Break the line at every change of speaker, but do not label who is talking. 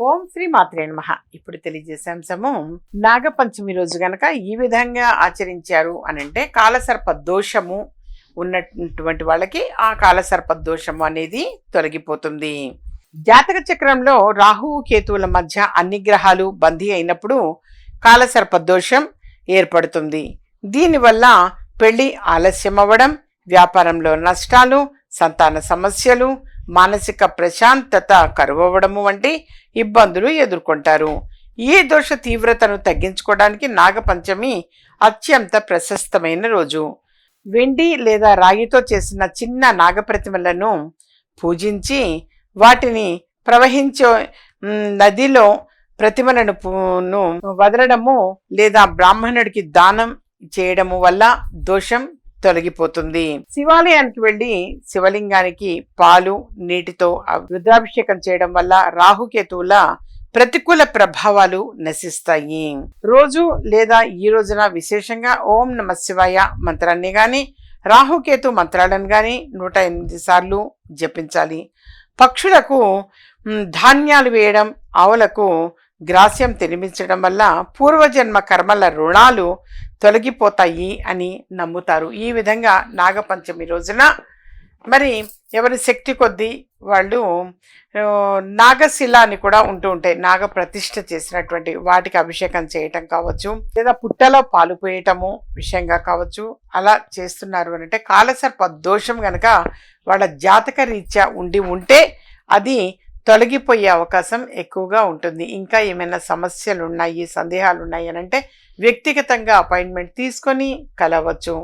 ఓం శ్రీ మాత్రే నమః. ఇప్పుడు తెలియజేసే అంశము నాగపంచమి రోజు గనక ఈ విధంగా ఆచరించారు అనంటే కాలసర్ప దోషము ఉన్నటువంటి వాళ్ళకి ఆ కాలసర్ప దోషము అనేది తొలగిపోతుంది. జాతక చక్రంలో రాహువు కేతువుల మధ్య అన్ని గ్రహాలు బందీ అయినప్పుడు కాలసర్ప దోషం ఏర్పడుతుంది. దీనివల్ల పెళ్లి ఆలస్యం అవ్వడం, వ్యాపారంలో నష్టాలు, సంతాన సమస్యలు, మానసిక ప్రశాంతత కరువవ్వడము వంటి ఇబ్బందులు ఎదుర్కొంటారు. ఈ దోష తీవ్రతను తగ్గించుకోవడానికి నాగపంచమి అత్యంత ప్రశస్తమైన రోజు. వెండి లేదా రాగితో చేసిన చిన్న నాగప్రతిమలను పూజించి వాటిని ప్రవహించే నదిలో ప్రతిమలను వదలడము లేదా బ్రాహ్మణుడికి దానం చేయడము వల్ల దోషం తొలగిపోతుంది. శివాలయానికి వెళ్ళి శివలింగానికి పాలు నీటితో రుద్రాభిషేకం చేయడం వల్ల రాహుకేతువుల ప్రతికూల ప్రభావాలు నశిస్తాయి. రోజు లేదా ఈ రోజున విశేషంగా ఓం నమ శివాయ మంత్రాన్ని గాని రాహుకేతు మంత్రాలను గాని 108 సార్లు జపించాలి. పక్షులకు ధాన్యాలు వేయడం, ఆవులకు గ్రాస్యం తినిపించడం వల్ల పూర్వజన్మ కర్మల రుణాలు తొలగిపోతాయి అని నమ్ముతారు. ఈ విధంగా నాగపంచమి రోజున మరి ఎవరి శక్తి కొద్దీ వాళ్ళు నాగశిల అని కూడా ఉంటూ ఉంటాయి. నాగ ప్రతిష్ఠ చేసినటువంటి వాటికి అభిషేకం చేయటం కావచ్చు, లేదా పుట్టలో పాలు పోయటము విషయంగా కావచ్చు. అలా చేస్తున్నారు అంటే కాలసర్ప దోషం గనక వాళ్ళ జాతక రీత్యా ఉంటే అది తొలగిపోయే అవకాశం ఎక్కువగా ఉంటుంది. ఇంకా ఏమైనా సమస్యలు ఉన్నాయి, సందేహాలు ఉన్నాయి అని అంటే వ్యక్తిగతంగా అపాయింట్మెంట్ తీసుకొని కలవచ్చు.